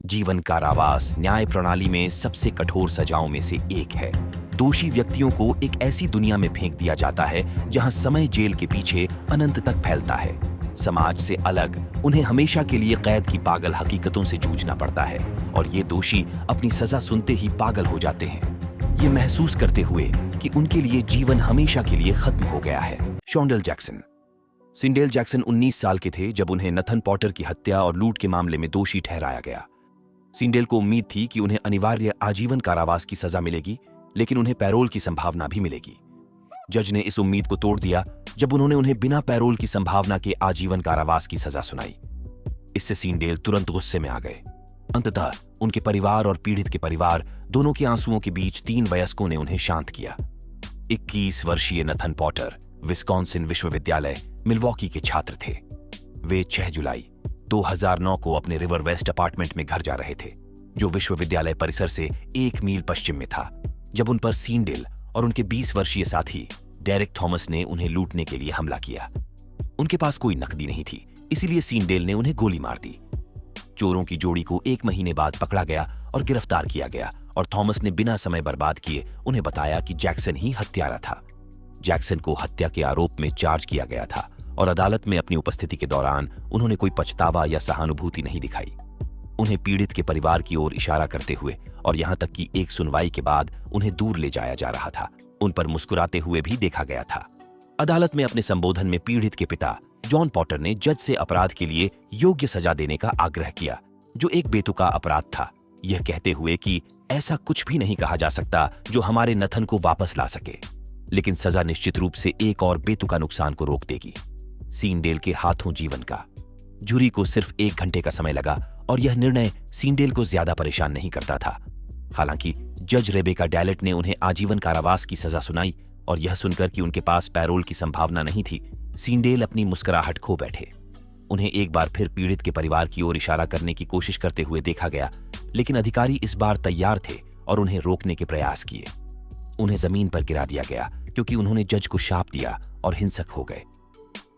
जीवन कारावास न्याय प्रणाली में सबसे कठोर सजाओं में से एक है। दोषी व्यक्तियों को एक ऐसी दुनिया में फेंक दिया जाता है जहां समय जेल के पीछे अनंत तक फैलता है। समाज से अलग उन्हें हमेशा के लिए कैद की पागल हकीकतों से जूझना पड़ता है और ये दोषी अपनी सजा सुनते ही पागल हो जाते हैं, ये महसूस करते हुए कि उनके लिए जीवन हमेशा के लिए खत्म हो गया है। शॉन्डेल जैक्सन। सिंडेल जैक्सन 19 साल के थे जब उन्हें नथन पॉटर की हत्या और लूट के मामले में दोषी ठहराया गया। सिंडेल को उम्मीद थी कि उन्हें अनिवार्य आजीवन कारावास की सजा मिलेगी, लेकिन उन्हें पैरोल की संभावना भी मिलेगी। जज ने इस उम्मीद को तोड़ दिया जब उन्होंने उन्हें बिना पैरोल की संभावना के आजीवन कारावास की सजा सुनाई। इससे सिंडेल तुरंत गुस्से में आ गए। अंततः उनके परिवार और पीड़ित के परिवार दोनों के आंसुओं के बीच 3 वयस्कों ने उन्हें शांत किया। 21 वर्षीय नथन पॉटर विस्कॉन्सिन विश्वविद्यालय मिल्वॉकी के छात्र थे। वे 6 जुलाई 2009 को अपने रिवर वेस्ट अपार्टमेंट में घर जा रहे थे, जो विश्वविद्यालय परिसर से 1 मील पश्चिम में था, जब उन पर सिंडेल और उनके 20 वर्षीय साथी डेरिक थॉमस ने उन्हें लूटने के लिए हमला किया। उनके पास कोई नकदी नहीं थी, इसीलिए सिंडेल ने उन्हें गोली मार दी। चोरों की जोड़ी को 1 महीने बाद पकड़ा गया और गिरफ्तार किया गया और थॉमस ने बिना समय बर्बाद किए उन्हें बताया कि जैक्सन ही हत्यारा था। जैक्सन को हत्या के आरोप में चार्ज किया गया था और अदालत में अपनी उपस्थिति के दौरान उन्होंने कोई पछतावा या सहानुभूति नहीं दिखाई। उन्हें पीड़ित के परिवार की ओर इशारा करते हुए और यहां तक कि एक सुनवाई के बाद उन्हें दूर ले जाया जा रहा था, उन पर मुस्कुराते हुए भी देखा गया था। अदालत में अपने संबोधन में पीड़ित के पिता जॉन पॉटर ने जज से अपराध के लिए योग्य सजा देने का आग्रह किया, जो एक बेतुका अपराध था, यह कहते हुए कि ऐसा कुछ भी नहीं कहा जा सकता जो हमारे नथन को वापस ला सके, लेकिन सजा निश्चित रूप से एक और बेतुका नुकसान को रोक देगी। सिंडेल के हाथों जीवन का। जूरी को सिर्फ 1 घंटे का समय लगा और यह निर्णय सिंडेल को ज्यादा परेशान नहीं करता था। हालांकि जज रेबेका डैलेट ने उन्हें आजीवन कारावास की सजा सुनाई और यह सुनकर कि उनके पास पैरोल की संभावना नहीं थी, सिंडेल अपनी मुस्कुराहट खो बैठे। उन्हें एक बार फिर पीड़ित के परिवार की ओर इशारा करने की कोशिश करते हुए देखा गया, लेकिन अधिकारी इस बार तैयार थे और उन्हें रोकने के प्रयास किए। उन्हें जमीन पर गिरा दिया गया क्योंकि उन्होंने जज को शाप दिया और हिंसक हो गए।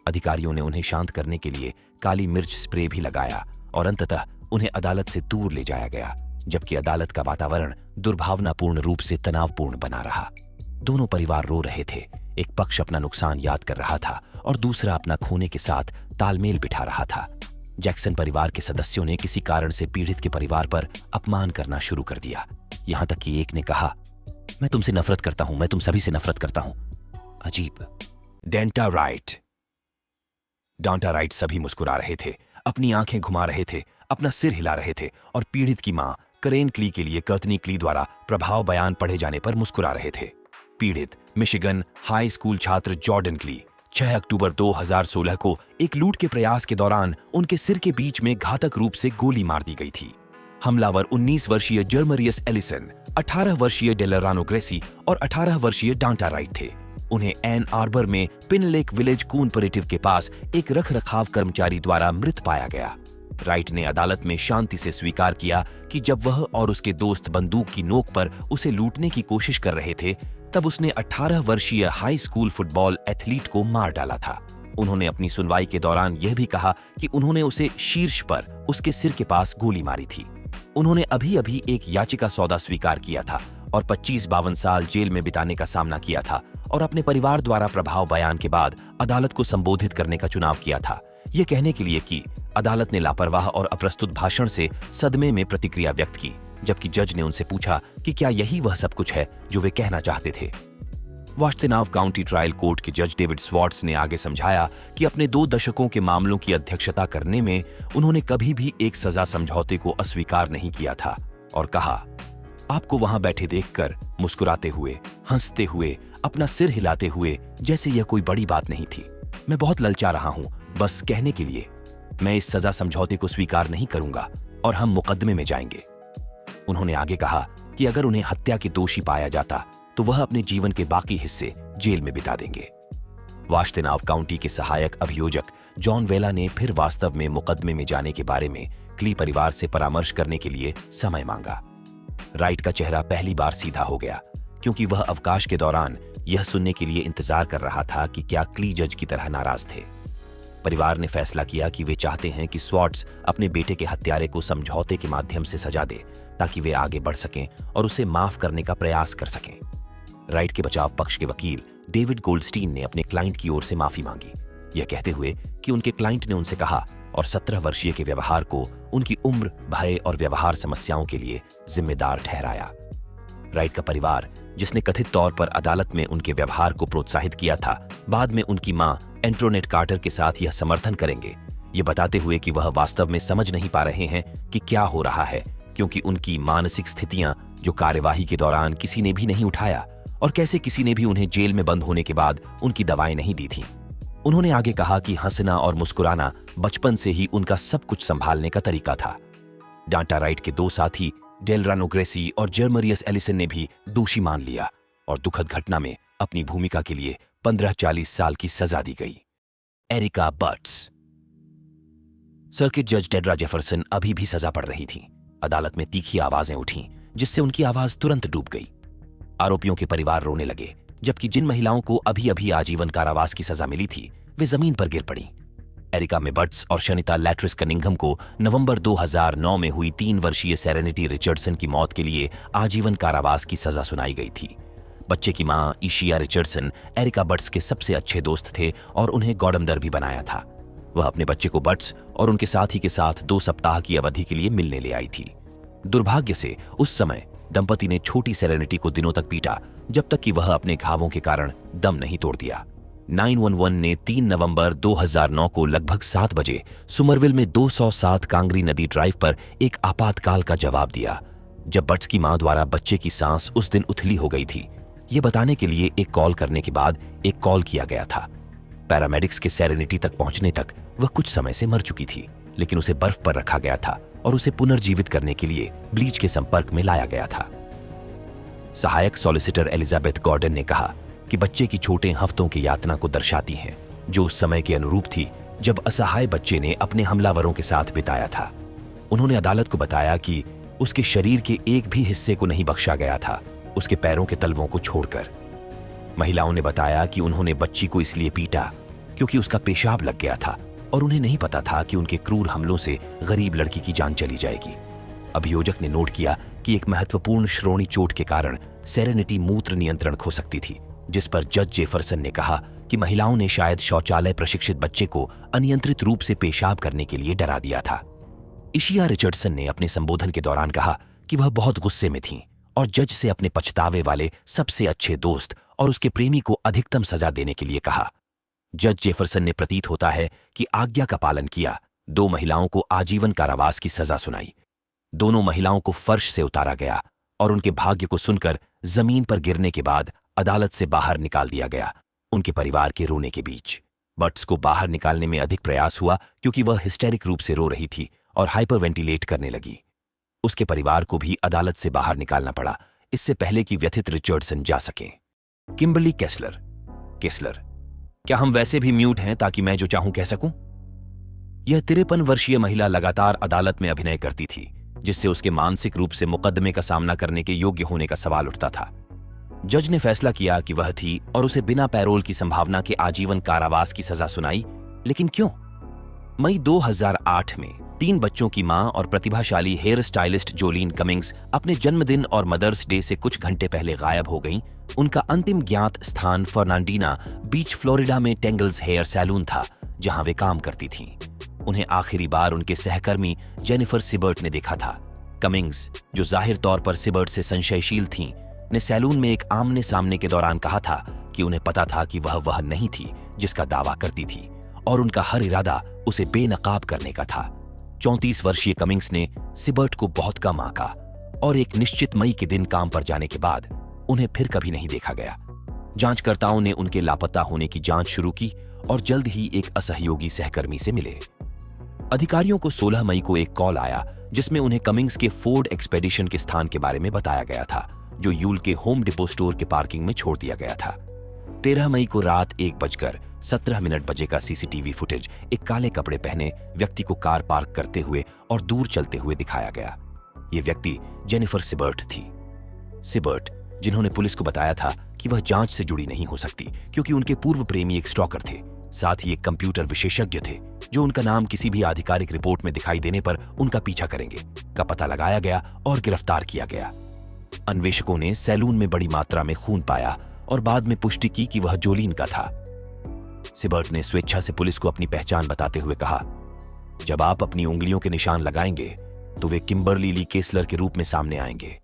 अधिकारियों ने उन्हें शांत करने के लिए काली मिर्च स्प्रे भी लगाया और अंततः उन्हें अदालत से दूर ले जाया गया, जबकि अदालत का वातावरण दुर्भावनापूर्ण रूप से तनावपूर्ण बना रहा। दोनों परिवार रो रहे थे। एक पक्ष अपना नुकसान याद कर रहा था और दूसरा अपना खोने के साथ तालमेल बिठा रहा था। जैक्सन परिवार के सदस्यों ने किसी कारण से पीड़ित के परिवार पर अपमान करना शुरू कर दिया, यहां तक कि एक ने कहा, मैं तुमसे नफरत करता हूं, मैं तुम सभी से नफरत करता हूं। अजीब। डेंटा राइट। डांटा राइट सभी मुस्कुरा रहे थे, अपनी आंखें घुमा रहे थे, अपना सिर हिला रहे थे और पीड़ित की मां करेन क्ली के लिए कर्तनी क्ली द्वारा प्रभाव बयान पढ़े जाने पर मुस्कुरा रहे थे। पीड़ित मिशिगन हाई स्कूल छात्र जॉर्डन क्ली 6 अक्टूबर 2016 को एक लूट के प्रयास के दौरान उनके सिर के बीच में घातक रूप से गोली मार दी गई थी। हमलावर 19 वर्षीय जर्मरियस एलिसन, 18 वर्षीय डेलरानो ग्रेसी और 18 वर्षीय डांटा राइट थे। उन्हें एन आर्बर में पिन लेक विलेज कूनपरेटिव के पास एक रखरखाव कर्मचारी द्वारा मृत पाया गया। राइट ने अदालत में शांति से स्वीकार किया कि जब वह और उसके दोस्त बंदूक की नोक पर उसे लूटने की कोशिश कर रहे थे, तब उसने 18 वर्षीय हाई स्कूल फुटबॉल एथलीट को मार डाला था। उन्होंने अपनी सुनवाई के दौरान यह भी कहा कि उन्होंने उसे शीर्ष पर उसके सिर के पास गोली मारी थी। उन्होंने अभी-अभी एक याचिका सौदा स्वीकार किया था और 25-52 साल जेल में बिताने का सामना किया था और अपने परिवार द्वारा प्रभाव बयान के बाद अदालत को संबोधित करने का चुनाव किया था, यह कहने के लिए कि अदालत ने लापरवाह और अप्रस्तुत भाषण से सदमे में प्रतिक्रिया व्यक्त की, जबकि जज ने उनसे पूछा कि क्या यही वह सब कुछ है जो वे कहना चाहते थे। वाश्तेनाव काउंटी ट्रायल कोर्ट के जज डेविड स्वार्ट्स ने आगे समझाया कि अपने 2 दशकों के मामलों की अध्यक्षता करने में उन्होंने कभी भी एक सजा समझौते को अस्वीकार नहीं किया था और कहा, आपको वहां बैठे देखकर मुस्कुराते हुए, हंसते हुए, अपना सिर हिलाते हुए जैसे यह कोई बड़ी बात नहीं थी। मैं बहुत ललचा रहा हूं बस कहने के लिए, मैं इस सजा समझौते को स्वीकार नहीं करूंगा और हम मुकदमे में जाएंगे। उन्होंने आगे कहा कि अगर उन्हें हत्या के दोषी पाया जाता तो वह अपने जीवन के बाकी हिस्से जेल में बिता देंगे। वाश्तेनाव काउंटी के सहायक अभियोजक जॉन वेला ने फिर वास्तव में मुकदमे में जाने के बारे में क्ली परिवार से परामर्श करने के लिए समय मांगा। राइट का चेहरा पहली बार सीधा हो गया, क्योंकि वह अवकाश के दौरान यह सुनने के लिए इंतजार कर रहा था कि क्या क्ली जज की तरह नाराज थे। परिवार ने फैसला किया कि वे चाहते हैं कि स्वॉर्ड्स अपने बेटे के हत्यारे को समझौते के माध्यम से सजा दे ताकि वे आगे बढ़ सकें और उसे माफ करने का प्रयास कर सकें। राइट के बचाव पक्ष के वकील डेविड गोल्डस्टीन ने अपने क्लाइंट की ओर से माफी मांगी, यह कहते हुए कि उनके क्लाइंट ने उनसे कहा और 17 वर्षीय के व्यवहार को उनकी उम्र, भय और व्यवहार समस्याओं के लिए जिम्मेदार ठहराया। राइट का परिवार, जिसने कथित तौर पर अदालत में उनके व्यवहार को प्रोत्साहित किया था, बाद में उनकी मां एंटोनेट कार्टर के साथ यह समर्थन करेंगे, ये बताते हुए कि वह वास्तव में समझ नहीं पा रहे हैं कि क्या हो रहा है, क्योंकि उनकी मानसिक स्थितियां जो कार्यवाही के दौरान किसी ने भी नहीं उठाया और कैसे किसी ने भी उन्हें जेल में बंद होने के बाद उनकी दवाएं नहीं दी थीं। उन्होंने आगे कहा कि हंसना और मुस्कुराना बचपन से ही उनका सब कुछ संभालने का तरीका था। डांटा राइट के 2 साथी डेलरानो ग्रेसी और जर्मरियस एलिसन ने भी दोषी मान लिया और दुखद घटना में अपनी भूमिका के लिए 15-40 साल की सजा दी गई। एरिका बर्ट्स। सर्किट जज डेड्रा जेफरसन अभी भी सजा पड़ रही थी। अदालत में तीखी आवाजें उठीं, जिससे उनकी आवाज तुरंत डूब गई। आरोपियों के परिवार रोने लगे, जबकि जिन महिलाओं को अभी अभी आजीवन कारावास की सजा मिली थी वे जमीन पर गिर पड़ी। एरिका मेबर्ट्स और शनिता लैट्रिस कनिंघम को नवंबर 2009 में हुई 3 वर्षीय सेरेनिटी रिचर्डसन की मौत के लिए आजीवन कारावास की सजा सुनाई गई थी। बच्चे की मां इशिया रिचर्डसन एरिका बर्ट्स के सबसे अच्छे दोस्त थे और उन्हें गॉडमदर भी बनाया था। वह अपने बच्चे को बर्ट्स और उनके साथी के साथ 2 सप्ताह की अवधि के लिए मिलने ले आई थी। दुर्भाग्य से उस समय दंपति ने छोटी सेरेनिटी को दिनों तक पीटा, जब तक कि वह अपने घावों के कारण दम नहीं तोड़ दिया। 911 ने 3 नवंबर 2009 को लगभग 7 बजे सुमरविल में 207 कांगरी नदी ड्राइव पर एक आपातकाल का जवाब दिया, जब बर्ट्स की मां द्वारा बच्चे की सांस उस दिन उथली हो गई थी। यह बताने के लिए एक कॉल करने के बाद एक कॉल किया गया था। पैरामेडिक्स के सेरेनिटी तक पहुंचने तक वह कुछ समय से मर चुकी थी, लेकिन उसे बर्फ पर रखा गया था और उसे पुनर्जीवित करने के लिए ब्लीच के संपर्क में लाया गया था। सहायक सॉलिसिटर एलिजाबेथ गॉर्डन ने कहा कि बच्चे की छोटे हफ्तों की यातना को दर्शाती है, जो उस समय के अनुरूप थी जब असहाय बच्चे ने अपने हमलावरों के साथ बिताया था। उन्होंने अदालत को बताया कि उसके शरीर के एक भी हिस्से को नहीं बख्शा गया था, उसके पैरों के तलवों को छोड़कर। महिलाओं ने बताया कि उन्होंने बच्ची को इसलिए पीटा क्योंकि उसका पेशाब लग गया था और उन्हें नहीं पता था कि उनके क्रूर हमलों से गरीब लड़की की जान चली जाएगी। अभियोजक ने नोट किया कि एक महत्वपूर्ण श्रोणि चोट के कारण सेरेनिटी मूत्र नियंत्रण खो सकती थी, जिस पर जज जेफरसन ने कहा कि महिलाओं ने शायद शौचालय प्रशिक्षित बच्चे को अनियंत्रित रूप से पेशाब करने के लिए डरा दिया था। इशिया रिचर्डसन ने अपने संबोधन के दौरान कहा कि वह बहुत गुस्से में थीं और जज से अपने पछतावे वाले सबसे अच्छे दोस्त और उसके प्रेमी को अधिकतम सजा देने के लिए कहा। जज जेफरसन ने प्रतीत होता है कि आज्ञा का पालन किया, 2 महिलाओं को आजीवन कारावास की सजा सुनाई। दोनों महिलाओं को फर्श से उतारा गया और उनके भाग्य को सुनकर जमीन पर गिरने के बाद अदालत से बाहर निकाल दिया गया, उनके परिवार के रोने के बीच। बर्ट्स को बाहर निकालने में अधिक प्रयास हुआ क्योंकि वह हिस्टेरिक रूप से रो रही थी और हाइपरवेंटिलेट करने लगी। उसके परिवार को भी अदालत से बाहर निकालना पड़ा, इससे पहले कि व्यथित रिचर्डसन जा सकें। Kimberly Kessler. क्या हम वैसे भी म्यूट हैं ताकि मैं जो चाहूं कह सकूं? यह 53 वर्षीय महिला लगातार अदालत में अभिनय करती थी, जिससे उसके मानसिक रूप से मुकदमे का सामना करने के योग्य होने का सवाल उठता था। जज ने फैसला किया कि वह थी और उसे बिना पैरोल की संभावना के आजीवन कारावास की सजा सुनाई। लेकिन क्यों? मई 2008 में 3 बच्चों की मां और प्रतिभाशाली हेयर स्टाइलिस्ट जोलीन कमिंग्स अपने जन्मदिन और मदर्स डे से कुछ घंटे पहले गायब हो गईं। उनका अंतिम ज्ञात स्थान फर्नांडीना बीच, फ्लोरिडा में टेंगल्स हेयर सैलून था, जहां वे काम करती थीं। उन्हें आखिरी बार उनके सहकर्मी जेनिफर सिबर्ट ने देखा था। कमिंग्स, जो जाहिर तौर पर सिबर्ट से संशयशील थीं, ने सैलून में एक आमने सामने के दौरान कहा था कि उन्हें पता था कि वह नहीं थी जिसका दावा करती थी और उनका हर इरादा उसे बेनकाब करने का था। 34 वर्षीय कमिंग्स ने सिबर्ट को बहुत कम आंका और एक निश्चित मई के दिन काम पर जाने के बाद उन्हें फिर कभी नहीं देखा गया। जांचकर्ताओं ने उनके लापता होने की जांच शुरू की और जल्द ही एक असहयोगी सहकर्मी से मिले। अधिकारियों को 16 मई को एक कॉल आया जिसमें उन्हें कमिंग्स के फोर्ड एक्सपेडिशन के स्थान के बारे में बताया गया था, जो यूल के होम डिपो स्टोर के पार्किंग में छोड़ दिया गया था। 13 मई को रात 1:17 बजे का सीसीटीवी फुटेज एक काले कपड़े पहने व्यक्ति को कार पार्क करते हुए और दूर चलते हुए दिखाया गया। यह व्यक्ति जेनिफर सिबर्ट थी। सिबर्ट, जिन्होंने पुलिस को बताया था कि वह जांच से जुड़ी नहीं हो सकती क्योंकि उनके पूर्व प्रेमी एक स्टॉकर थे, साथ ही एक कंप्यूटर विशेषज्ञ थे जो उनका नाम किसी भी आधिकारिक रिपोर्ट में दिखाई देने पर उनका पीछा करेंगे का पता लगाया गया और गिरफ्तार किया गया। अन्वेषकों ने सैलून में बड़ी मात्रा में खून पाया और बाद में पुष्टि की कि वह जोलीन का था। सिबर्ट ने स्वेच्छा से पुलिस को अपनी पहचान बताते हुए कहा, जब आप अपनी उंगलियों के निशान लगाएंगे तो वे किम्बर्ली ली केसलर के रूप में सामने आएंगे।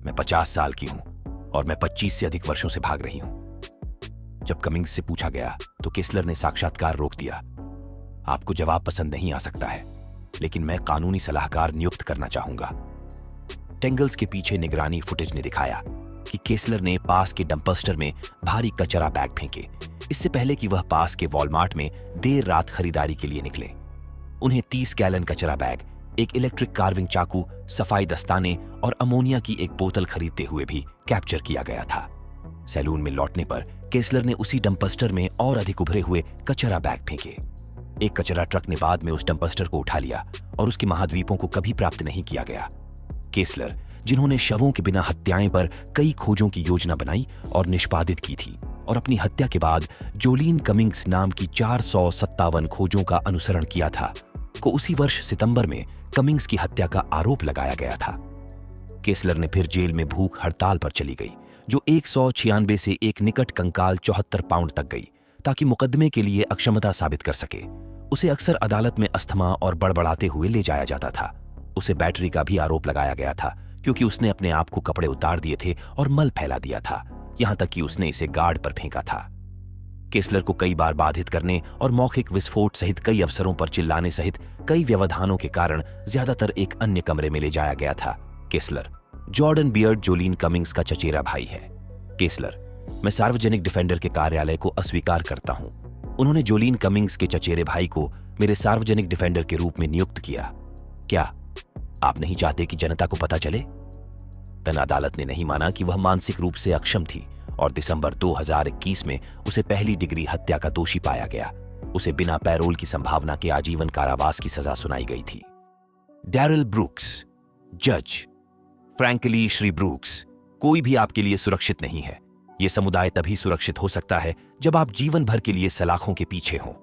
मैं 50 साल की हूं और मैं 25 से अधिक वर्षों से भाग रही हूं। जब कमिंग्स से पूछा गया तो केसलर ने साक्षात्कार रोक दिया। आपको जवाब पसंद नहीं आ सकता है, लेकिन मैं कानूनी सलाहकार नियुक्त करना चाहूंगा। टेंगल्स के पीछे निगरानी फुटेज ने दिखाया कि केसलर ने पास के डंपस्टर में भारी कचरा बैग फेंके, इससे पहले कि वह पास के वॉलमार्ट में देर रात खरीदारी के लिए निकले। उन्हें 30 गैलन कचरा बैग, एक इलेक्ट्रिक कार्विंग चाकू, सफाई दस्ताने और अमोनिया की एक बोतल खरीदते हुए भी कैप्चर किया गया था। सैलून में लौटने पर केसलर ने उसी डंपस्टर में और अधिक उभरे हुए कचरा बैग फेंके। एक कचरा ट्रक ने बाद में उस डंपस्टर को उठा लिया और उसके महाद्वीपों को कभी प्राप्त नहीं किया गया। केसलर, जिन्होंने शवों के बिना हत्याएं पर कई खोजों की योजना बनाई और निष्पादित की थी और अपनी हत्या के बाद जोलीन कमिंग्स नाम की 457 खोजों का अनुसरण किया था, को उसी वर्ष सितंबर में कमिंग्स की हत्या का आरोप लगाया गया था। केसलर ने फिर जेल में भूख हड़ताल पर चली गई, जो 196 से एक निकट कंकाल 74 पाउंड तक गई, ताकि मुकदमे के लिए अक्षमता साबित कर सके। उसे अक्सर अदालत में अस्थमा और बड़बड़ाते हुए ले जाया जाता था। उसे बैटरी का भी आरोप लगाया गया था, क्योंकि उसने अपने आप को कपड़े उतार दिए थे और मल फैला दिया था, यहां तक कि उसने इसे गार्ड पर फेंका था। केसलर को कई बार बाधित करने और मौखिक विस्फोट सहित कई अवसरों पर चिल्लाने सहित कई व्यवधानों के कारण ज्यादातर एक अन्य कमरे में ले जाया गया था। केसलर, जॉर्डन बियर्ड जोलीन कमिंग्स का चचेरा भाई है। केसलर, मैं सार्वजनिक डिफेंडर के कार्यालय को अस्वीकार करता हूं। उन्होंने जोलीन कमिंग्स के चचेरे भाई को मेरे सार्वजनिक डिफेंडर के रूप में नियुक्त किया। क्या आप नहीं चाहते कि जनता को पता चले? तन अदालत ने नहीं माना कि वह मानसिक रूप से अक्षम थी और दिसंबर 2021 में उसे पहली डिग्री हत्या का दोषी पाया गया। उसे बिना पैरोल की संभावना के आजीवन कारावास की सजा सुनाई गई थी। डैरिल ब्रूक्स, जज। फ्रैंकली श्री ब्रूक्स, कोई भी आपके लिए सुरक्षित नहीं है। यह समुदाय तभी सुरक्षित हो सकता है जब आप जीवन भर के लिए सलाखों के पीछे हों।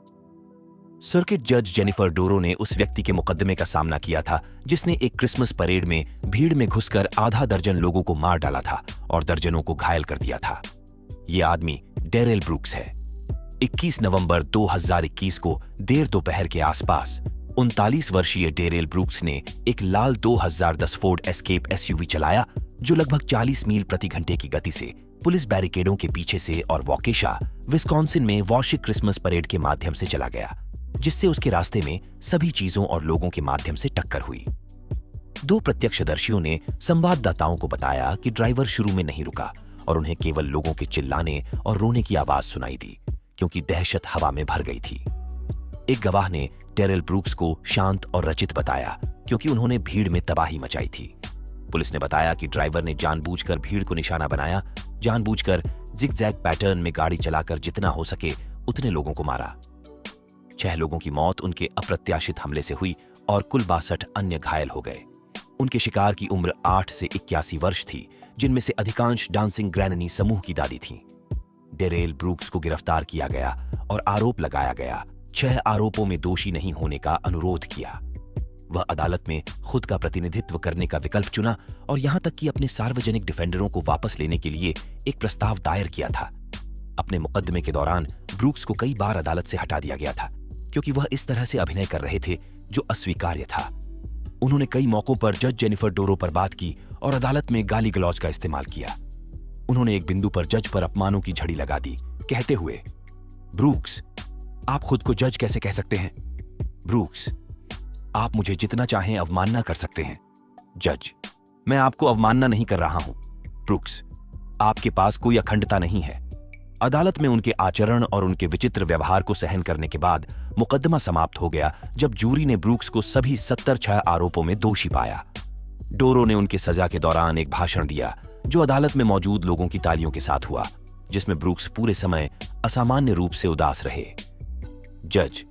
सर्किट जज जेनिफर डोरो ने उस व्यक्ति के मुकदमे का सामना किया था जिसने एक क्रिसमस परेड में भीड़ में घुसकर आधा दर्जन लोगों को मार डाला था और दर्जनों को घायल कर दिया था। यह आदमी डेरेल ब्रूक्स है। 21 नवंबर 2021 को देर दोपहर के आसपास 39 वर्षीय डेरेल ब्रूक्स ने एक लाल 2010 फोर्ड एस्केप एसयूवी चलाया, जो लगभग 40 मील प्रति घंटे की गति से पुलिस बैरिकेडों के पीछे से और वॉकेशा, विस्कॉन्सिन में वार्षिक क्रिसमस परेड के माध्यम से चला गया, जिससे उसके रास्ते में सभी चीजों और लोगों के माध्यम से टक्कर हुई। 2 प्रत्यक्षदर्शियों ने संवाददाताओं को बताया कि ड्राइवर शुरू में नहीं रुका और उन्हें केवल लोगों के चिल्लाने और रोने की आवाज सुनाई दी, क्योंकि दहशत हवा में भर गई थी। एक गवाह ने डेरेल ब्रूक्स को शांत और रचित बताया, क्योंकि उन्होंने भीड़ में तबाही मचाई थी। पुलिस ने बताया कि ड्राइवर ने जानबूझकर भीड़ को निशाना बनाया, जानबूझकर जिगजैग पैटर्न में गाड़ी चलाकर जितना हो सके उतने लोगों को मारा। 6 लोगों की मौत उनके अप्रत्याशित हमले से हुई और कुल 62 अन्य घायल हो गए। उनके शिकार की उम्र 8 से 81 वर्ष थी, जिनमें से अधिकांश डांसिंग ग्रैननी समूह की दादी थीं। डेरेल ब्रूक्स को गिरफ्तार किया गया और आरोप लगाया गया। 6 आरोपों में दोषी नहीं होने का अनुरोध किया। वह अदालत में खुद का प्रतिनिधित्व करने का विकल्प चुना और यहां तक कि अपने सार्वजनिक डिफेंडरों को वापस लेने के लिए एक प्रस्ताव दायर किया था। अपने मुकदमे के दौरान ब्रूक्स को कई बार अदालत से हटा दिया गया था, क्योंकि वह इस तरह से अभिनय कर रहे थे जो अस्वीकार्य था। उन्होंने कई मौकों पर जज जेनिफर डोरो पर बात की और अदालत में गाली गलौज का इस्तेमाल किया। उन्होंने एक बिंदु पर जज पर अपमानों की झड़ी लगा दी, कहते हुए, ब्रूक्स, आप खुद को जज कैसे कह सकते हैं? ब्रूक्स, आप मुझे जितना चाहें अवमानना कर सकते हैं। जज, मैं आपको अवमानना नहीं कर रहा हूं। ब्रूक्स, आपके पास कोई अखंडता नहीं है। अदालत में उनके आचरण और उनके विचित्र व्यवहार को सहन करने के बाद मुकदमा समाप्त हो गया, जब जूरी ने ब्रूक्स को सभी 76 आरोपों में दोषी पाया। डोरो ने उनकी सजा के दौरान एक भाषण दिया, जो अदालत में मौजूद लोगों की तालियों के साथ हुआ, जिसमें ब्रूक्स पूरे समय असामान्य रूप से उदास रहे। जज,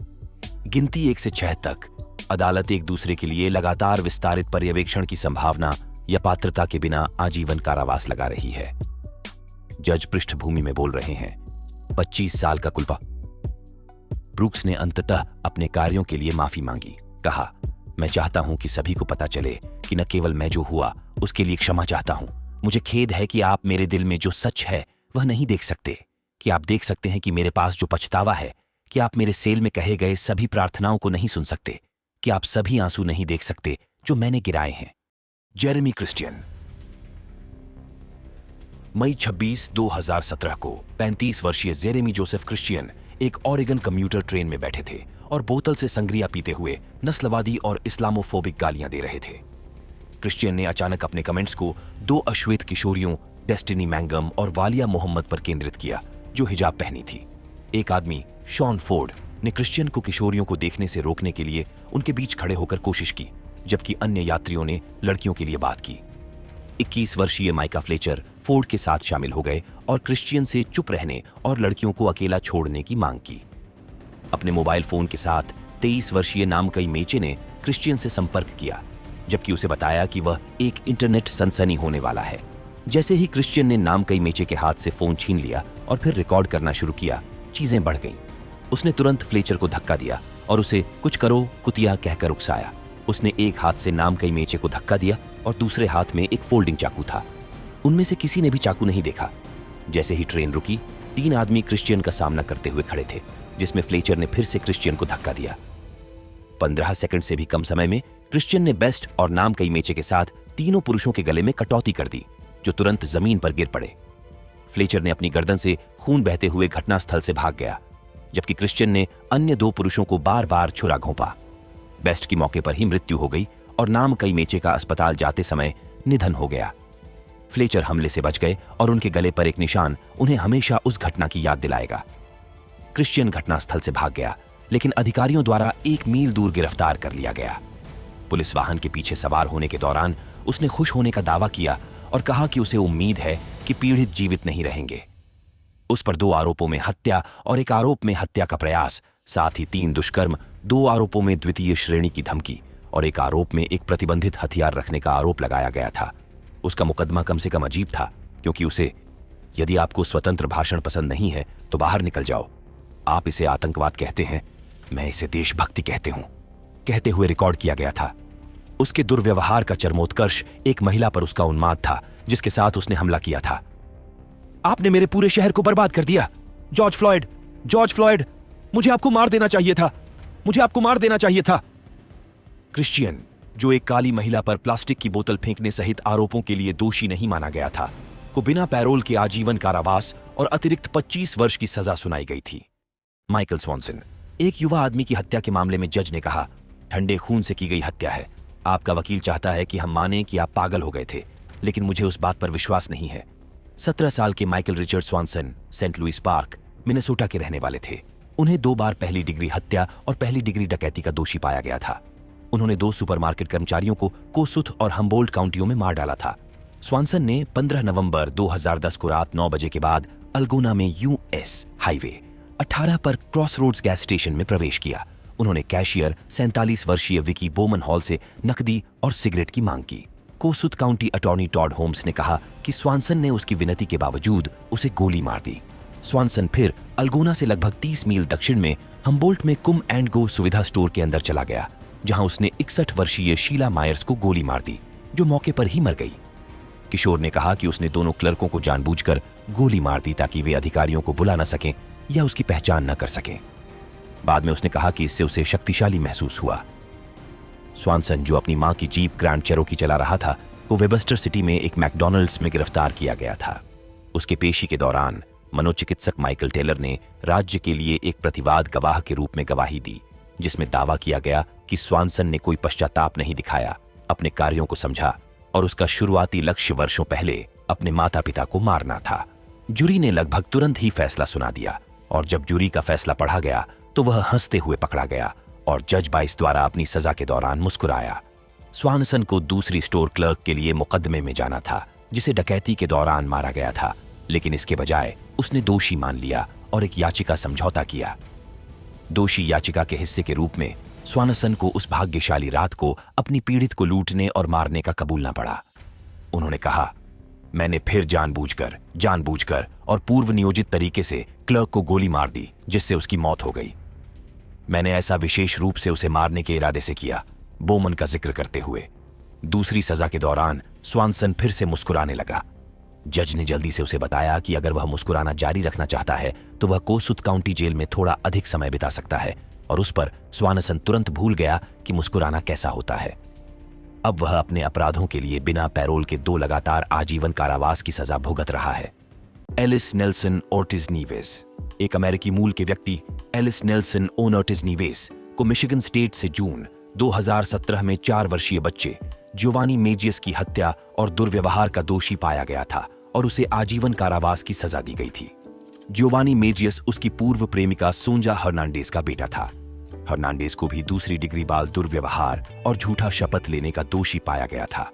गिनती 1 से 6 तक अदालत एक दूसरे के लिए लगातार विस्तारित पर्यवेक्षण की संभावना या पात्रता के बिना आजीवन कारावास लगा रही है। जज पृष्ठभूमि में बोल रहे हैं, 25 साल का कुलपा। ब्रूक्स ने अंततः अपने कार्यों के लिए माफी मांगी। कहा, मैं चाहता हूं कि सभी को पता चले कि न केवल मैं जो हुआ उसके लिए क्षमा चाहता हूं। मुझे खेद है कि आप मेरे दिल में जो सच है वह नहीं देख सकते, कि आप देख सकते हैं कि मेरे पास जो पछतावा है, कि आप मेरे सेल में कहे गए सभी प्रार्थनाओं को नहीं सुन सकते, कि आप सभी आंसू नहीं देख सकते जो मैंने गिराए हैं। Jeremy Christian. मई 26, 2017 को 35 वर्षीय जेरेमी जोसेफ क्रिश्चियन एक ओरेगन कम्यूटर ट्रेन में बैठे थे और बोतल से संग्रिया पीते हुए नस्लवादी और इस्लामोफोबिक गालियां दे रहे थे। क्रिश्चियन ने अचानक अपने कमेंट्स को दो अश्वेत किशोरियों डेस्टिनी मैंगम और वालिया मोहम्मद पर केंद्रित किया जो हिजाब पहनी थी। एक आदमी शॉन फोर्ड ने क्रिश्चियन को किशोरियों को देखने से रोकने के लिए उनके बीच खड़े होकर कोशिश की, जबकि अन्य यात्रियों ने लड़कियों के लिए बात की। 21 वर्षीय माइका फ्लेचर फोर्ड के साथ शामिल हो गए और क्रिश्चियन से चुप रहने और लड़कियों को अकेला छोड़ने की मांग की। अपने मोबाइल फोन के साथ 23 वर्षीय नामकई मेचे ने क्रिश्चियन से संपर्क किया, जबकि उसे बताया कि वह एक इंटरनेट सनसनी होने वाला है। जैसे ही क्रिश्चियन ने नामकई मेचे के हाथ से फोन छीन लिया और फिर रिकॉर्ड करना शुरू किया, चीजें बढ़ गईं। उसने तुरंत फ्लेचर को धक्का दिया और उसे कुछ करो कुतिया कहकर उकसाया। उसने एक हाथ से नामकई मेचे को धक्का दिया और दूसरे हाथ में एक फोल्डिंग चाकू था। उनमें से किसी ने भी चाकू नहीं देखा। जैसे ही ट्रेन रुकी, 3 आदमी क्रिश्चियन का सामना करते हुए खड़े थे, जिसमें फ्लेचर ने फिर से क्रिश्चियन को धक्का दिया। 15 सेकंड से भी कम समय में क्रिश्चियन ने बेस्ट और नामकई मेचे के साथ तीनों पुरुषों के गले में कटौती कर दी, जो तुरंत जमीन पर गिर पड़े। फ्लेचर ने अपनी गर्दन से खून बहते हुए घटनास्थल से भाग गया, जबकि क्रिश्चियन ने अन्य 2 पुरुषों को बार बार छुरा घोंपा। बेस्ट की मौके पर ही मृत्यु हो गई और नामकई मेचे का अस्पताल जाते समय निधन हो गया। फ्लेचर हमले से बच गए और उनके गले पर एक निशान उन्हें हमेशा उस घटना की याद दिलाएगा। क्रिश्चियन घटनास्थल से भाग गया, लेकिन अधिकारियों द्वारा 1 मील दूर गिरफ्तार कर लिया गया। पुलिस वाहन के पीछे सवार होने के दौरान उसने खुश होने का दावा किया और कहा कि उसे उम्मीद है कि पीड़ित जीवित नहीं रहेंगे। उस पर 2 आरोपों में हत्या और 1 आरोप में हत्या का प्रयास, साथ ही 3 दुष्कर्म, 2 आरोपों में द्वितीय श्रेणी की धमकी और 1 आरोप में एक प्रतिबंधित हथियार रखने का आरोप लगाया गया था। उसका मुकदमा कम से कम अजीब था, क्योंकि उसे, यदि आपको स्वतंत्र भाषण पसंद नहीं है तो बाहर निकल जाओ, आप इसे आतंकवाद कहते हैं, मैं इसे देशभक्ति कहते हूं, कहते हुए रिकॉर्ड किया गया था। उसके दुर्व्यवहार का चरमोत्कर्ष एक महिला पर उसका उन्माद था, जिसके साथ उसने हमला किया था। आपने मेरे पूरे शहर को बर्बाद कर दिया। जॉर्ज फ्लॉयड, मुझे आपको मार देना चाहिए था, मुझे आपको मार देना चाहिए था। क्रिश्चियन, जो एक काली महिला पर प्लास्टिक की बोतल फेंकने सहित आरोपों के लिए दोषी नहीं माना गया था, को बिना पैरोल के आजीवन कारावास और अतिरिक्त 25 वर्ष की सजा सुनाई गई थी। माइकल स्वानसन, एक युवा आदमी की हत्या के मामले में जज ने कहा, ठंडे खून से की गई हत्या है। आपका वकील चाहता है कि हम मानें कि आप पागल हो गए थे, लेकिन मुझे उस बात पर विश्वास नहीं है। 17 साल के Michael Richard Swanson Saint Louis Park, Minnesota के रहने वाले थे। उन्हें 2 बार पहली डिग्री हत्या और पहली डिग्री डकैती का दोषी पाया गया था। उन्होंने 2 सुपरमार्केट कर्मचारियों को कोसुथ और हम्बोल्ट काउंटियों में मार डाला था। स्वानसन ने 15 नवंबर 2010 को रात 9 बजे के बाद अल्गोना में यूएस हाईवे 18 पर क्रॉसरोड्स गैस स्टेशन में प्रवेश किया। उन्होंने कैशियर 47 वर्षीय विकी बोमन हॉल से नकदी और सिगरेट की मांग की। कोसुथ काउंटी अटॉर्नी टॉड होम्स ने कहा कि स्वानसन ने उसकी विनती के बावजूद उसे गोली मार दी। स्वानसन फिर अल्गोना से लगभग 30 मील दक्षिण में हम्बोल्ट में कुम एंड गो सुविधा स्टोर के अंदर चला गया, जहां उसने 61 वर्षीय शीला मायर्स को गोली मार दी, जो मौके पर ही मर गई। किशोर ने कहा कि उसने दोनों क्लर्कों को जानबूझकर गोली मार दी ताकि वे अधिकारियों को बुला न सकें या उसकी पहचान न कर सकें। बाद में उसने कहा कि इससे उसे शक्तिशाली महसूस हुआ। स्वानसन, जो अपनी मां की जीप ग्रैंड चेरोकी चला रहा था, को वेबस्टर सिटी में एक मैकडॉनल्ड्स में गिरफ्तार किया गया था। उसके पेशी के दौरान मनोचिकित्सक माइकल टेलर ने राज्य के लिए एक प्रतिवाद गवाह के रूप में गवाही दी, जिसमें दावा किया गया कि स्वानसन ने कोई पश्चाताप नहीं दिखाया, अपने कार्यों को समझा और उसका शुरुआती लक्ष्य वर्षों पहले अपने माता पिता को मारना था। जूरी ने लगभग तुरंत ही फैसला सुना दिया और जब जूरी का फैसला पढ़ा गया तो वह हंसते हुए पकड़ा गया और जज बाइस द्वारा अपनी सजा के दौरान मुस्कुराया। स्वानसन को दूसरी स्टोर क्लर्क के लिए मुकदमे में जाना था, जिसे डकैती के दौरान मारा गया था, लेकिन इसके बजाय उसने दोषी मान लिया और एक याचिका समझौता किया। दोषी याचिका के हिस्से के रूप में स्वानसन को उस भाग्यशाली रात को अपनी पीड़ित को लूटने और मारने का कबूलना पड़ा। उन्होंने कहा, मैंने फिर जानबूझकर और पूर्व नियोजित तरीके से क्लर्क को गोली मार दी, जिससे उसकी मौत हो गई। मैंने ऐसा विशेष रूप से उसे मारने के इरादे से किया, बोमन का जिक्र करते हुए। दूसरी सजा के दौरान स्वानसन फिर से मुस्कुराने लगा। जज ने जल्दी से उसे बताया कि अगर वह मुस्कुराना जारी रखना चाहता है तो वह कोसुत काउंटी जेल में थोड़ा अधिक समय बिता सकता है, और उस पर स्वानसन तुरंत भूल गया कि मुस्कुराना कैसा होता है। अब वह अपने अपराधों के लिए बिना पैरोल के 2 लगातार आजीवन कारावास की सजा भुगत रहा है। Ellis Nelson Ortiz Nieves. एक अमेरिकी मूल के व्यक्ति एलिस नेल्सन ओर्टिज नीवेस को मिशिगन स्टेट से जून 2017 में 4 वर्षीय बच्चे जियोवानी मेजियस की हत्या और दुर्व्यवहार का दोषी पाया गया था और उसे आजीवन कारावास की सजा दी गई थी। जियोवानी मेजियस उसकी पूर्व प्रेमिका सोंजा हर्नांडेज का बेटा था। हर्नांडेज को भी दूसरी डिग्री बाल दुर्व्यवहार और झूठा शपथ लेने का दोषी पाया गया था।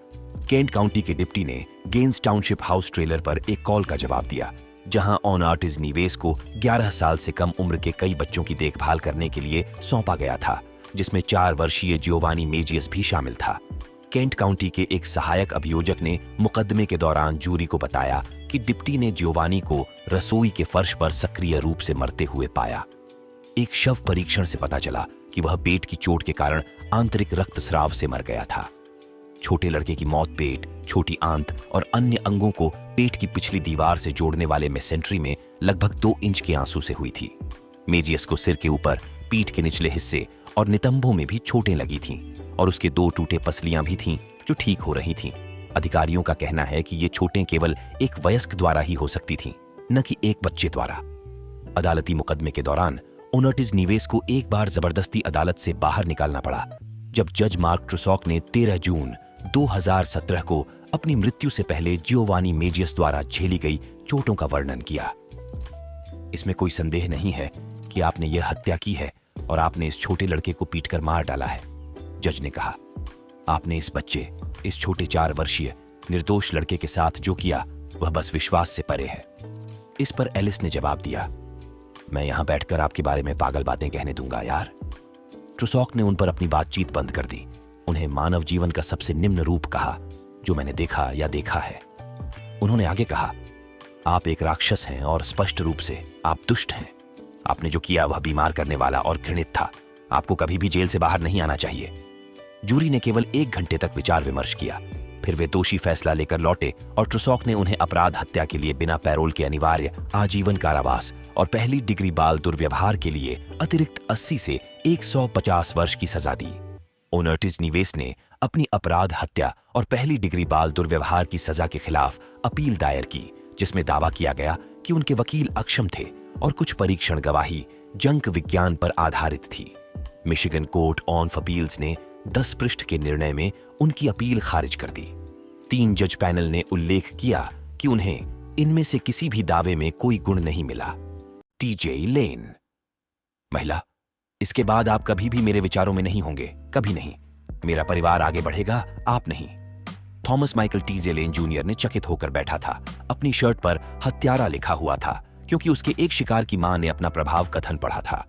केंट काउंटी के डिप्टी ने गेन्स टाउनशिप हाउस ट्रेलर पर एक कॉल का जवाब दिया, जहां ओर्टिज नीवेस को 11 साल से कम उम्र के कई बच्चों की देखभाल करने के लिए सौंपा गया था, जिसमें 4 वर्षीय जियोवानी मेजियस भी शामिल था। केंट काउंटी के एक सहायक अभियोजक ने मुकदमे के दौरान जूरी को बताया कि डिप्टी ने जियोवानी को रसोई के फर्श पर सक्रिय रूप से मरते हुए पाया। एक शव परीक्षण से पता चला कि वह पेट की चोट के कारण आंतरिक रक्तस्राव से मर गया था। छोटे लड़के की मौत पेट, छोटी आंत और अन्य अंगों को पेट की पिछली दीवार से जोड़ने वाले मेसेंट्री में लगभग 2 इंच के आंसू से हुई थी। मेजियस को सिर के ऊपर, पीठ के निचले हिस्से और नितंबों में भी चोटें लगी थीं और उसके 2 टूटे पसलियां भी थीं जो ठीक हो रही थीं। अधिकारियों का कहना है कि ये चोटें केवल एक वयस्क द्वारा ही हो सकती थीं, न कि एक बच्चे द्वारा। अदालती मुकदमे के दौरान ओर्टिज नीवेस को एक बार जबरदस्ती अदालत से बाहर निकालना पड़ा, जब जज मार्क ट्रुसॉक ने 13 जून 2017 को अपनी मृत्यु से पहले जियोवानी मेजियस द्वारा झेली गई चोटों का वर्णन किया। इसमें कोई संदेह नहीं है कि आपने यह हत्या की है और आपने इस छोटे लड़के को पीटकर मार डाला है, जज ने कहा। आपने इस बच्चे, इस छोटे 4 वर्षीय निर्दोष लड़के के साथ जो किया वह बस विश्वास से परे है। इस पर एलिस ने जवाब दिया, मैं यहां बैठकर आपके बारे में पागल बातें कहने दूंगा यार। ट्रुसॉक ने उन पर अपनी बातचीत बंद कर दी। उन्हें मानव जीवन का सबसे निम्न रूप कहा जो मैंने देखा या देखा है। उन्होंने आगे कहा, आप एक राक्षस हैं और स्पष्ट रूप से आप दुष्ट हैं। आपने जो किया वह बीमार करने वाला और घृणित था। आपको कभी भी जेल से बाहर नहीं आना चाहिए। जूरी ने केवल 1 घंटे तक विचार विमर्श किया, फिर वे दोषी फैसला लेकर लौटे और ट्रुसॉक ने उन्हें अपराध हत्या के लिए बिना पैरोल के अनिवार्य आजीवन कारावास और पहली डिग्री बाल दुर्व्यवहार के लिए अतिरिक्त 80 से 150 वर्ष की सजा दी। ओर्टिज नीवेस ने अपनी अपराध हत्या और पहली डिग्री बाल दुर्व्यवहार की सजा के खिलाफ अपील दायर की, जिसमें दावा किया गया कि उनके वकील अक्षम थे और कुछ परीक्षण गवाही जंक विज्ञान पर आधारित थी। मिशिगन कोर्ट ऑफ अपील्स ने 10 पृष्ठ के निर्णय में उनकी अपील खारिज कर दी। 3 जज पैनल ने उल्लेख किया कि उन्हें इनमें से किसी भी दावे में कोई गुण नहीं मिला। टीजे लेन। महिला, इसके बाद आप कभी भी मेरे विचारों में नहीं होंगे, कभी नहीं। मेरा परिवार आगे बढ़ेगा, आप नहीं। थॉमस माइकल टीजे लेन जूनियर ने चकित होकर बैठा था। अपनी शर्ट पर हत्यारा लिखा हुआ था, क्योंकि उसके एक शिकार की मां ने अपना प्रभाव कथन पढ़ा था।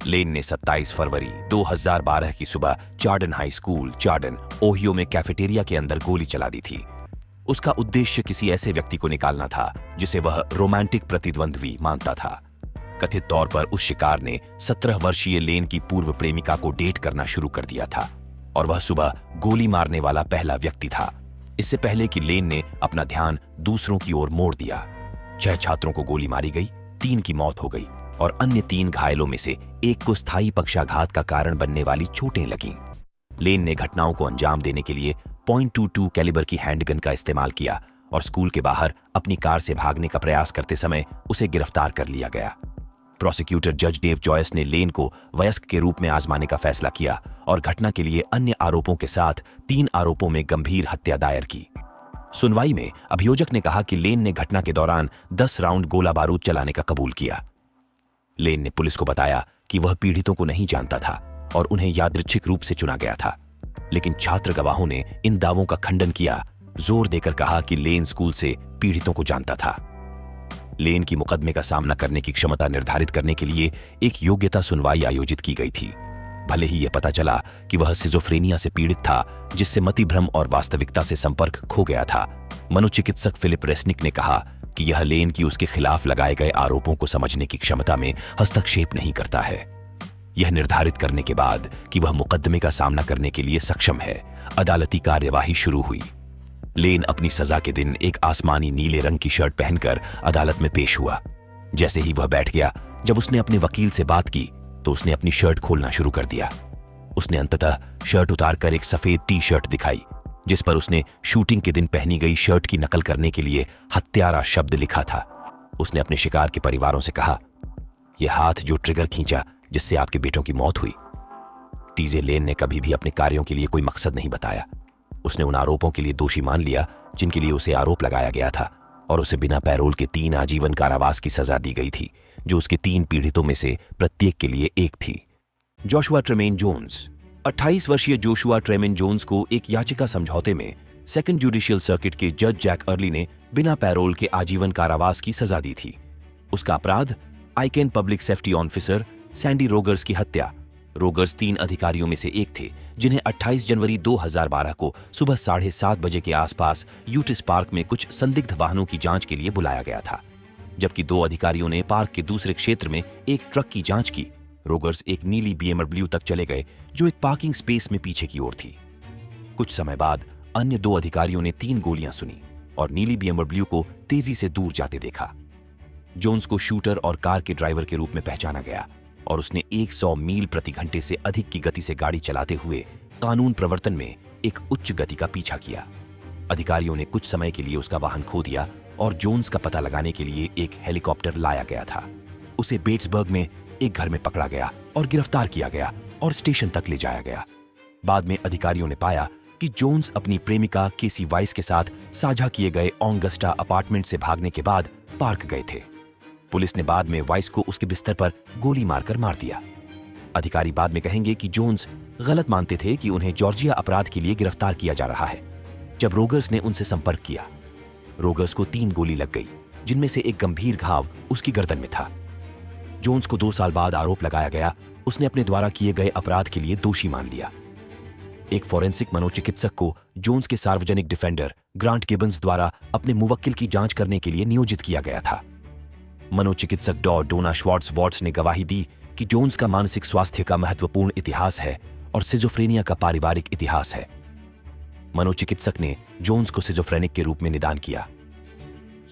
लेन ने 27 फरवरी 2012 की सुबह चार्डन हाई स्कूल, चार्डन, ओहियो में कैफेटेरिया के अंदर गोली चला दी थी। उसका उद्देश्य किसी ऐसे व्यक्ति को निकालना था जिसे वह रोमांटिक प्रतिद्वंद्वी मानता था। कथित तौर पर उस शिकार ने 17 वर्षीय लेन की पूर्व प्रेमिका को डेट करना शुरू कर दिया था और वह सुबह गोली मारने वाला पहला व्यक्ति था, इससे पहले कि लेन ने अपना ध्यान दूसरों की ओर मोड़ दिया। 6 छात्रों को गोली मारी गई, 3 की मौत हो गई और अन्य 3 घायलों में से एक को स्थायी पक्षाघात का कारण बनने वाली चोटें लगीं। लेन ने घटनाओं को अंजाम देने के लिए .22 कैलिबर की हैंडगन का इस्तेमाल किया और स्कूल के बाहर अपनी कार से भागने का प्रयास करते समय उसे गिरफ्तार कर लिया गया। प्रोसिक्यूटर जज डेव जॉयस ने लेन को वयस्क के रूप में आजमाने का फैसला किया और घटना के लिए अन्य आरोपों के साथ 3 आरोपों में गंभीर हत्या दायर की। सुनवाई में अभियोजक ने कहा कि लेन ने घटना के दौरान 10 राउंड गोला बारूद चलाने का कबूल किया। लेन ने पुलिस को बताया कि वह पीड़ितों को नहीं जानता था और उन्हें यादृच्छिक रूप से चुना गया था, लेकिन छात्र गवाहों ने इन दावों का खंडन किया, जोर देकर कहा कि लेन स्कूल से पीड़ितों को जानता था। लेन की मुकदमे का सामना करने की क्षमता निर्धारित करने के लिए एक योग्यता सुनवाई आयोजित की गई थी। भले ही यह पता चला कि वह सिजोफ्रेनिया से पीड़ित था, जिससे मतिभ्रम और वास्तविकता से संपर्क खो गया था। मनोचिकित्सक फिलिप रेसनिक ने कहा कि यह लेन की उसके खिलाफ लगाए गए आरोपों को समझने की क्षमता में हस्तक्षेप नहीं करता है। यह निर्धारित करने के बाद कि वह मुकदमे का सामना करने के लिए सक्षम है, अदालती कार्यवाही शुरू हुई। लेन अपनी सजा के दिन एक आसमानी नीले रंग की शर्ट पहनकर अदालत में पेश हुआ। जैसे ही वह बैठ गया, जब उसने अपने वकील से बात की तो उसने अपनी शर्ट खोलना शुरू कर दिया। उसने अंततः शर्ट उतारकर एक सफेद टी शर्ट दिखाई, जिस पर उसने शूटिंग के दिन पहनी गई शर्ट की नकल करने के लिए हत्यारा शब्द लिखा था। उसने अपने शिकार के परिवारों से कहा, यह हाथ जो ट्रिगर खींचा जिससे आपके बेटों की मौत हुई। टीजे लेन ने कभी भी अपने कार्यों के लिए कोई मकसद नहीं बताया। उसने उन आरोपों के लिए दोषी मान लिया जिनके लिए उसे आरोप लगाया गया था, और उसे बिना पैरोल के 3 आजीवन कारावास की सजा दी गई थी, जो उसके 3 पीड़ितों में से प्रत्येक के लिए 1 थी। Joshua Tremain Jones. 28 वर्षीय जोशुआ ट्रेमेन जोन्स को एक याचिका समझौते में सेकंड जुडिशियल सर्किट के जज जैक अर्ली ने बिना पैरोल के आजीवन कारावास की सजा दी थी। उसका अपराध Aiken public safety officer Sandy Rogers की हत्या। रोगर्स 3 अधिकारियों में से एक थे जिन्हें 28 जनवरी 2012 को सुबह 7:30 बजे के आसपास यूटिस पार्क में कुछ संदिग्ध वाहनों की जांच के लिए बुलाया गया था। जबकि 2 अधिकारियों ने पार्क के दूसरे क्षेत्र में एक ट्रक की जांच की, रोगर्स एक नीली BMW तक चले गए जो एक पार्किंग स्पेस में पीछे की ओर थी। कुछ समय बाद अन्य 2 अधिकारियों ने 3 गोलियां सुनी और नीली BMW को तेजी से दूर जाते देखा। जोन्स को शूटर और कार के ड्राइवर के रूप में पहचाना गया और उसने 100 मील प्रति घंटे से अधिक की गति से गाड़ी चलाते हुए कानून प्रवर्तन में एक उच्च गति का पीछा किया। अधिकारियों ने कुछ समय के लिए उसका वाहन खो दिया और जोन्स का पता लगाने के लिए एक हेलीकॉप्टर लाया गया था। उसे बेट्सबर्ग में एक घर में पकड़ा गया और गिरफ्तार किया गया और स्टेशन तक ले जाया गया। बाद में अधिकारियों ने पाया कि जोन्स अपनी प्रेमिका केसी वाइस के साथ साझा किए गए ऑगस्टा अपार्टमेंट से भागने के बाद पार्क गए थे। पुलिस ने बाद में वाइस को उसके बिस्तर पर गोली मारकर मार दिया। अधिकारी बाद में कहेंगे कि जोन्स गलत मानते थे कि उन्हें जॉर्जिया अपराध के लिए गिरफ्तार किया जा रहा है। जब रोगर्स ने उनसे संपर्क किया, रोगर्स को 3 गोली लग गई, जिनमें से एक गंभीर घाव उसकी गर्दन में था। जोन्स को 2 साल बाद आरोप लगाया गया। उसने अपने द्वारा किए गए अपराध के लिए दोषी मान लिया। एक फोरेंसिक मनोचिकित्सक को जोन्स के सार्वजनिक डिफेंडर ग्रांट गिबन्स द्वारा अपने मुवक्किल की जांच करने के लिए नियोजित किया गया था। मनोचिकित्सक डोना श्वार्ट्ज ने गवाही दी कि जोन्स का मानसिक स्वास्थ्य का महत्वपूर्ण इतिहास है और सिजोफ्रेनिया का पारिवारिक इतिहास है। मनोचिकित्सक ने जोन्स को सिजोफ्रेनिक के रूप में निदान किया।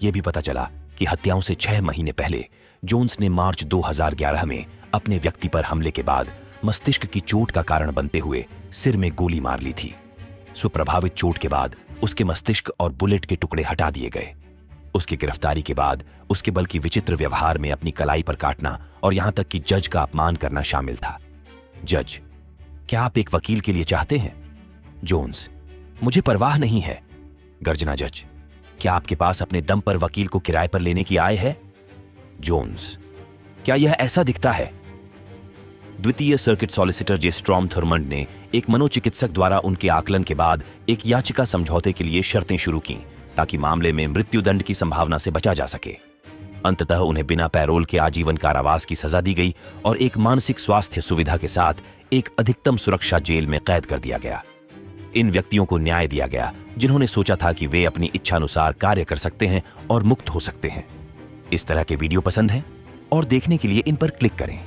यह भी पता चला कि हत्याओं से 6 महीने पहले जोन्स ने मार्च 2011 में अपने व्यक्ति पर हमले के बाद मस्तिष्क की चोट का कारण बनते हुए सिर में गोली मार ली थी। सुप्रभावित चोट के बाद उसके मस्तिष्क और बुलेट के टुकड़े हटा दिए गए। उसकी गिरफ्तारी के बाद उसके बल की विचित्र व्यवहार में अपनी कलाई पर काटना और यहां तक कि जज का अपमान करना शामिल था। जज, क्या आप एक वकील के लिए चाहते हैं? जोन्स, मुझे परवाह नहीं है। गर्जना जज, क्या आपके पास अपने दम पर वकील को किराए पर लेने की आय है? जोन्स, क्या यह ऐसा दिखता है? द्वितीय सर्किट सॉलिसिटर जे स्ट्रॉम थर्मंड ने एक मनोचिकित्सक द्वारा उनके आकलन के बाद एक याचिका समझौते के लिए शर्तें शुरू की ताकि मामले में मृत्युदंड की संभावना से बचा जा सके। अंततः उन्हें बिना पैरोल के आजीवन कारावास की सजा दी गई और एक मानसिक स्वास्थ्य सुविधा के साथ एक अधिकतम सुरक्षा जेल में कैद कर दिया गया। इन व्यक्तियों को न्याय दिया गया जिन्होंने सोचा था कि वे अपनी इच्छानुसार कार्य कर सकते हैं और मुक्त हो सकते हैं। इस तरह के वीडियो पसंद हैं और देखने के लिए इन पर क्लिक करें।